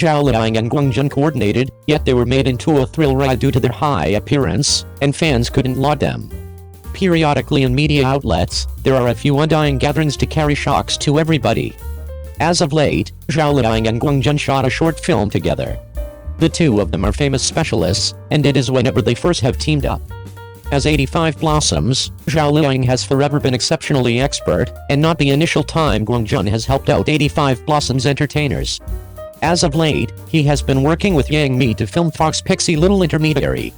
Zhao Liang and Guang Jun coordinated, yet they were made into a thrill ride due to their high appearance, and fans couldn't laud them. Periodically in media outlets, there are a few undying gatherings to carry shocks to everybody. As of late, Zhao Liang and Guang Jun shot a short film together. The two of them are famous specialists, and it is whenever they first have teamed up. As 85 Blossoms, Zhao Liang has forever been exceptionally expert, and not the initial time Guang Jun has helped out 85 Blossoms entertainers. As of late, he has been working with Yang Mi to film Fox Pixie Little Intermediary.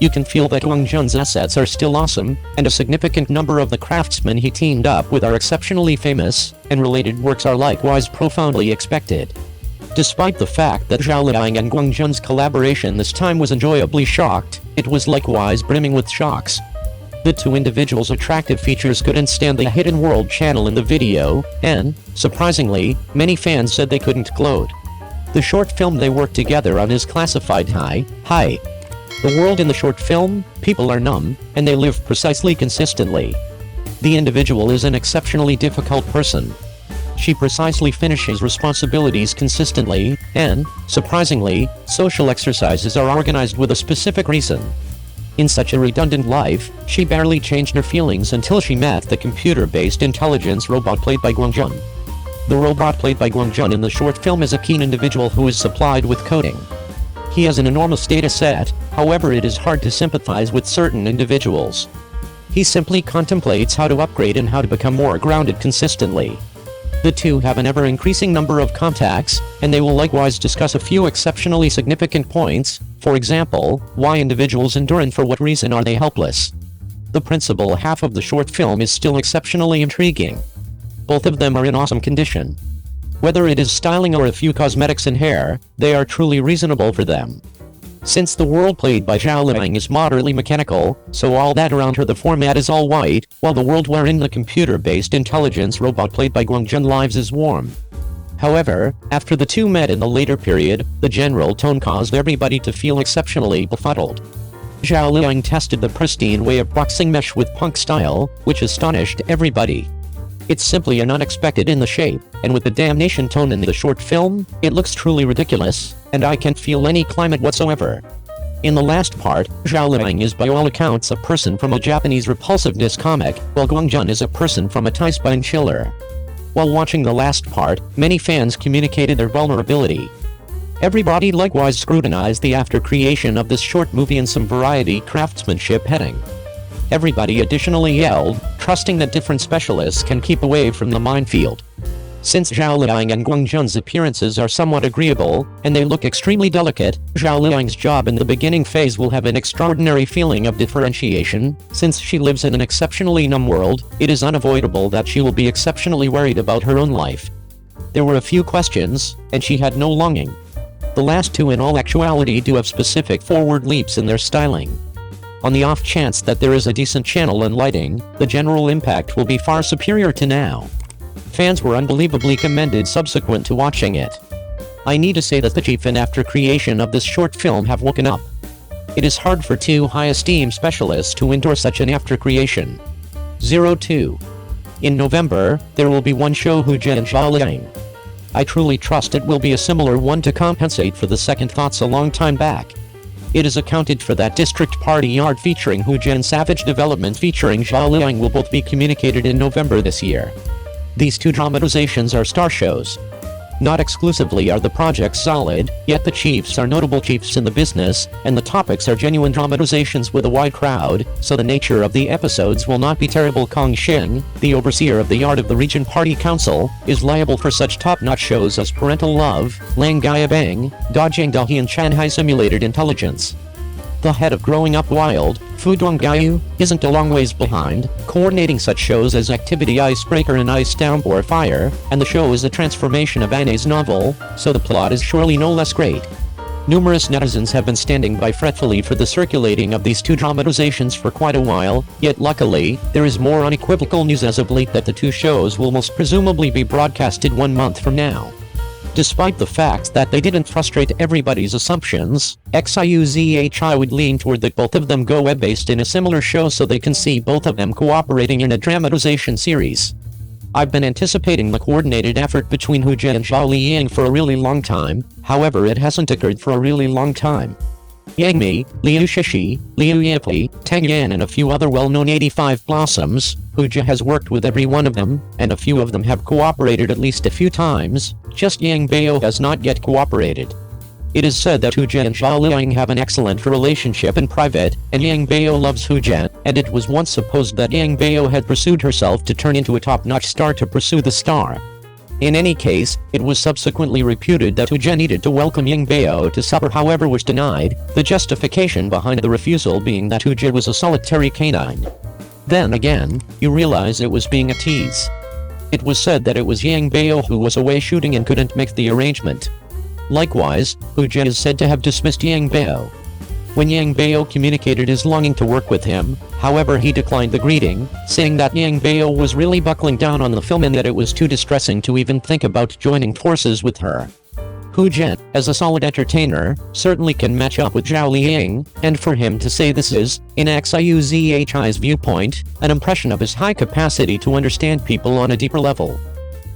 You can feel that Guang Jun's assets are still awesome, and a significant number of the craftsmen he teamed up with are exceptionally famous, and related works are likewise profoundly expected. Despite the fact that Zhao Liang and Guang Jun's collaboration this time was enjoyably shocked, it was likewise brimming with shocks. The two individuals' attractive features couldn't stand the Hidden World channel in the video, and, surprisingly, many fans said they couldn't gloat. The short film they worked together on is classified high. The world in the short film, people are numb, and they live precisely consistently. The individual is an exceptionally difficult person. She precisely finishes responsibilities consistently, and, surprisingly, social exercises are organized with a specific reason. In such a redundant life, she barely changed her feelings until she met the computer-based intelligence robot played by Guang Jun. The robot played by Guang Jun in the short film is a keen individual who is supplied with coding. He has an enormous data set, however it is hard to sympathize with certain individuals. He simply contemplates how to upgrade and how to become more grounded consistently. The two have an ever-increasing number of contacts, and they will likewise discuss a few exceptionally significant points, for example, why individuals endure and for what reason are they helpless. The principal half of the short film is still exceptionally intriguing. Both of them are in awesome condition. Whether it is styling or a few cosmetics and hair, they are truly reasonable for them. Since the world played by Zhao Liang is moderately mechanical, so all that around her the format is all white, while the world wherein the computer-based intelligence robot played by Guang Jun lives is warm. However, after the two met in the later period, the general tone caused everybody to feel exceptionally befuddled. Zhao Liang tested the pristine way of boxing mesh with punk style, which astonished everybody. It's simply and unexpected in the shape, and with the damnation tone in the short film, it looks truly ridiculous, and I can't feel any climate whatsoever. In the last part, Zhao Liang is by all accounts a person from a Japanese repulsiveness comic, while Guang Jun is a person from a tie-spine chiller. While watching the last part, many fans communicated their vulnerability. Everybody likewise scrutinized the after creation of this short movie in some variety craftsmanship heading. Everybody additionally yelled, trusting that different specialists can keep away from the minefield. Since Zhao Liang and Guang Jun's appearances are somewhat agreeable, and they look extremely delicate, Zhao Liang's job in the beginning phase will have an extraordinary feeling of differentiation. Since she lives in an exceptionally numb world, it is unavoidable that she will be exceptionally worried about her own life. There were a few questions, and she had no longing. The last two in all actuality do have specific forward leaps in their styling. On the off chance that there is a decent channel and lighting, the general impact will be far superior to now. Fans were unbelievably commended subsequent to watching it. I need to say that the chief and after creation of this short film have woken up. It is hard for two high-esteemed specialists to endure such an after creation. 02. In November, there will be one show Hu Jie and Zhao Liang. I truly trust it will be a similar one to compensate for the second thoughts a long time back. It is accounted for that District Party Yard featuring Hu Jie and Savage Development featuring Zhao Liang will both be communicated in November this year. These two dramatizations are star shows. Not exclusively are the projects solid, yet the chiefs are notable chiefs in the business, and the topics are genuine dramatizations with a wide crowd, so the nature of the episodes will not be terrible. Kong Xing, the overseer of the Yard of the Region Party Council, is liable for such top-notch shows as Parental Love, Lang Gaya Bang, Dajang Dahi and Shanghai Simulated Intelligence. The head of Growing Up Wild, Fu Donggayu, isn't a long ways behind, coordinating such shows as Activity Icebreaker and Ice Downpour Fire, and the show is a transformation of Anne's novel, so the plot is surely no less great. Numerous netizens have been standing by fretfully for the circulating of these two dramatizations for quite a while, yet luckily, there is more unequivocal news as of late that the two shows will most presumably be broadcasted 1 month from now. Despite the fact that they didn't frustrate everybody's assumptions, XIUZHI would lean toward that both of them go web-based in a similar show so they can see both of them cooperating in a dramatization series. I've been anticipating the coordinated effort between Hu Jie and Zhao Liying for a really long time, however it hasn't occurred for a really long time. Yang Mi, Liu Shishi, Liu Yipi, Tang Yan and a few other well-known 85 Blossoms, Hu Jie has worked with every one of them, and a few of them have cooperated at least a few times, just Yang Bao has not yet cooperated. It is said that Hu Jie and Zhao Liying have an excellent relationship in private, and Yang Bao loves Hu Jie, and it was once supposed that Yang Bao had pursued herself to turn into a top-notch star to pursue the star. In any case, it was subsequently reputed that Hu Jie needed to welcome Yang Bao to supper however was denied, the justification behind the refusal being that Hu Jie was a solitary canine. Then again, you realize it was being a tease. It was said that it was Yang Bao who was away shooting and couldn't make the arrangement. Likewise, Hu Jie is said to have dismissed Yang Bao. When Yang Bao communicated his longing to work with him, however he declined the greeting, saying that Yang Bao was really buckling down on the film and that it was too distressing to even think about joining forces with her. Hu Jie, as a solid entertainer, certainly can match up with Zhao Liying, and for him to say this is, in Xiuzhi's viewpoint, an impression of his high capacity to understand people on a deeper level.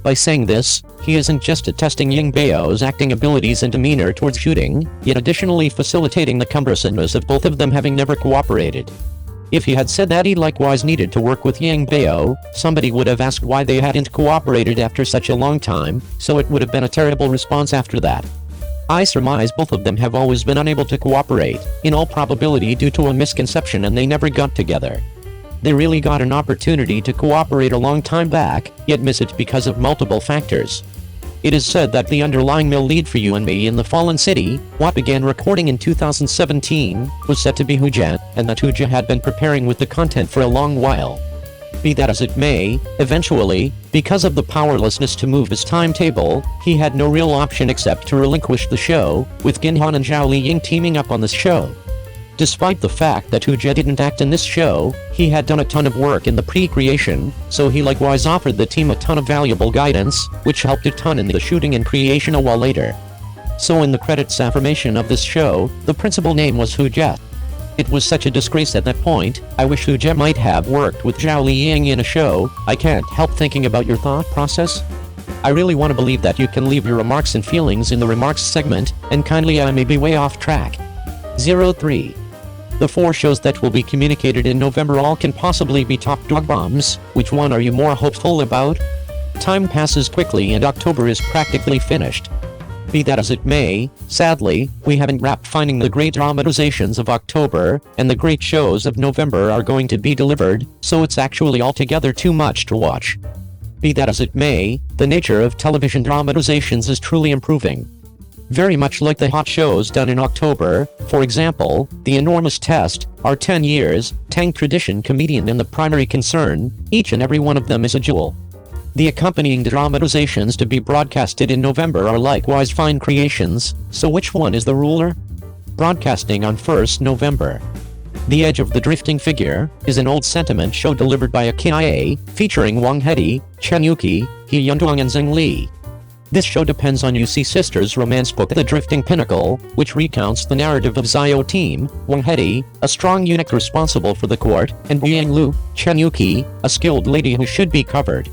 By saying this, he isn't just attesting Yang Bao's acting abilities and demeanor towards shooting, yet additionally facilitating the cumbersomeness of both of them having never cooperated. If he had said that he likewise needed to work with Yang Bao, somebody would have asked why they hadn't cooperated after such a long time, so it would have been a terrible response after that. I surmise both of them have always been unable to cooperate, in all probability due to a misconception, and they never got together. They really got an opportunity to cooperate a long time back, yet miss it because of multiple factors. It is said that the underlying mill lead for You and Me in the Fallen City, what began recording in 2017, was set to be Hu Jie, and that Hu Jie had been preparing with the content for a long while. Be that as it may, eventually, because of the powerlessness to move his timetable, he had no real option except to relinquish the show, with Gin Han and Zhao Liying teaming up on this show. Despite the fact that Hu Jie didn't act in this show, he had done a ton of work in the pre-creation, so he likewise offered the team a ton of valuable guidance, which helped a ton in the shooting and creation a while later. So in the credits affirmation of this show, the principal name was Hu Jie. It was such a disgrace at that point. I wish Hu Jie might have worked with Zhao Liying in a show. I can't help thinking about your thought process. I really want to believe that you can leave your remarks and feelings in the remarks segment, and kindly I may be way off track. 03. The 4 shows that will be communicated in November all can possibly be top dog bombs. Which one are you more hopeful about? Time passes quickly and October is practically finished. Be that as it may, sadly, we haven't wrapped finding the great dramatizations of October, and the great shows of November are going to be delivered, so it's actually altogether too much to watch. Be that as it may, the nature of television dramatizations is truly improving. Very much like the hot shows done in October, for example, The Enormous Test, Our 10 Years, Tang Tradition Comedian and The Primary Concern, each and every one of them is a jewel. The accompanying dramatizations to be broadcasted in November are likewise fine creations, so which one is the ruler? Broadcasting on 1st November. The Edge of the Drifting Figure is an old sentiment show delivered by a KIA, featuring Wang Hedi, Chen Yuqi, He Yunduang and Zheng Li. This show depends on UC Sisters' romance book The Drifting Pinnacle, which recounts the narrative of Zio Team, Wang Hedi, a strong eunuch responsible for the court, and Yang Lu, Chen Yuqi, a skilled lady who should be covered.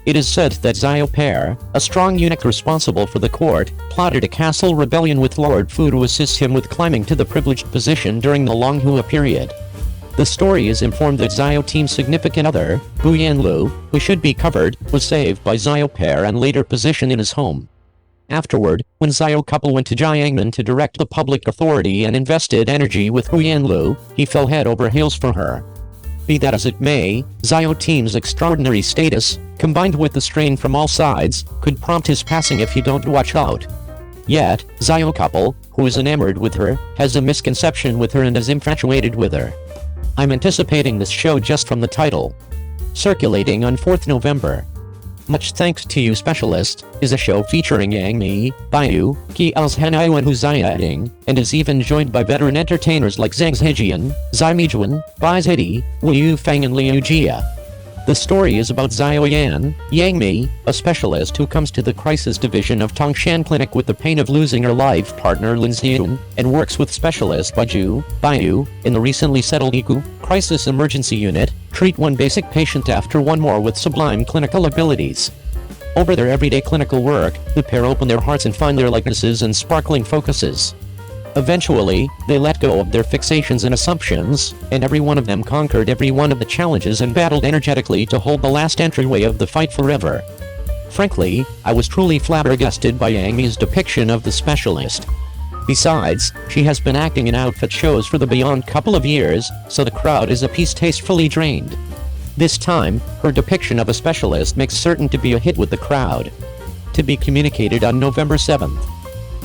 It is said that Zio Pair, a strong eunuch responsible for the court, plotted a castle rebellion with Lord Fu to assist him with climbing to the privileged position during the Long Hua period. The story is informed that Zio Team's significant other, Bu Yanlu, who should be covered, was saved by Zio Pair and later positioned in his home. Afterward, when Zio couple went to Jiangmen to direct the public authority and invested energy with Bu Yanlu, he fell head over heels for her. Be that as it may, Zio Team's extraordinary status, combined with the strain from all sides, could prompt his passing if you don't watch out. Yet, Zio couple, who is enamored with her, has a misconception with her and is infatuated with her. I'm anticipating this show just from the title. Circulating on 4th November. Much Thanks to You Specialist is a show featuring Yang Mi, Baiyu, Qi Elzhanayu and Hu Xiaoding, and is even joined by veteran entertainers like Zhang Zhejian, Zai Mijuan, Bai Zedi, Wu Yufeng and Liu Jia. The story is about Xiao Yang Mi, a specialist who comes to the crisis division of Tongshan Clinic with the pain of losing her life partner Lin Xiun, and works with specialist Baiyu in the recently settled ICU Crisis Emergency Unit, treat one basic patient after one more with sublime clinical abilities. Over their everyday clinical work, the pair open their hearts and find their likenesses and sparkling focuses. Eventually, they let go of their fixations and assumptions, and every one of them conquered every one of the challenges and battled energetically to hold the last entryway of the fight forever. Frankly, I was truly flabbergasted by Yang Mi's depiction of the specialist. Besides, she has been acting in outfit shows for the beyond couple of years, so the crowd is a piece tastefully drained. This time, her depiction of a specialist makes certain to be a hit with the crowd. To be communicated on November 7th.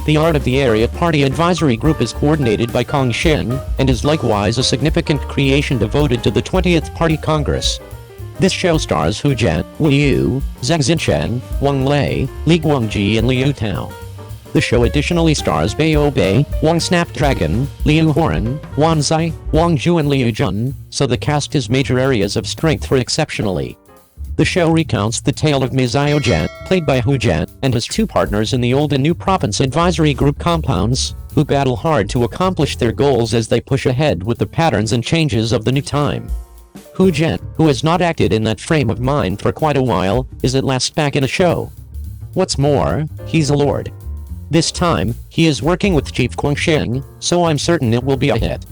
The Art of the Area Party Advisory Group is coordinated by Kong Xin, and is likewise a significant creation devoted to the 20th Party Congress. This show stars Hu Jian, Liu, Zhang Xinchen, Wang Lei, Li Guangji and Liu Tao. The show additionally stars Bei Bei, Wang Snapdragon, Liu Horan, Wan Zai, Wang Zhu and Liu Jun, so the cast has major areas of strength for exceptionally. The show recounts the tale of Xiao Jian, played by Hu Jian, and his two partners in the Old and New Province Advisory Group compounds, who battle hard to accomplish their goals as they push ahead with the patterns and changes of the new time. Hu Jian, who has not acted in that frame of mind for quite a while, is at last back in a show. What's more, he's a lord. This time, he is working with Chief Guangxing, so I'm certain it will be a hit.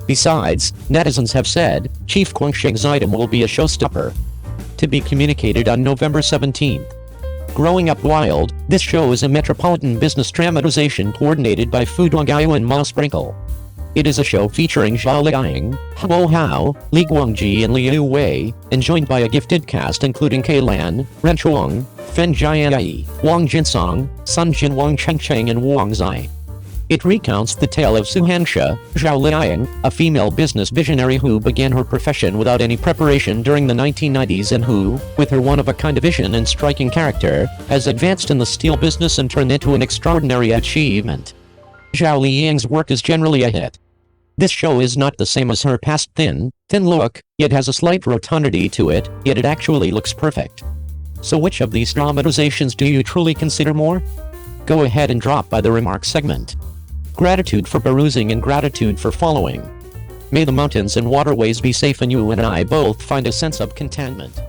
Besides, netizens have said, Chief Guangxing's item will be a showstopper. To be communicated on November 17th. Growing Up Wild, this show is a metropolitan business dramatization coordinated by Fu Duangao and Ma Sprinkle. It is a show featuring Zhao Liang, Hao Hao, Li Guangji and Liu Wei, and joined by a gifted cast including Kai Lan, Ren Chuang, Fen Jianyi, Wang Jinsong, Sun Jin Wang Chengcheng and Wang Zai. It recounts the tale of Su Hansha, Zhao Liang, a female business visionary who began her profession without any preparation during the 1990s and who, with her one-of-a-kind vision and striking character, has advanced in the steel business and turned into an extraordinary achievement. Zhao Liang's work is generally a hit. This show is not the same as her past thin look, yet has a slight rotundity to it, yet it actually looks perfect. So which of these dramatizations do you truly consider more? Go ahead and drop by the remarks segment. Gratitude for perusing and gratitude for following. May the mountains and waterways be safe and you and I both find a sense of contentment.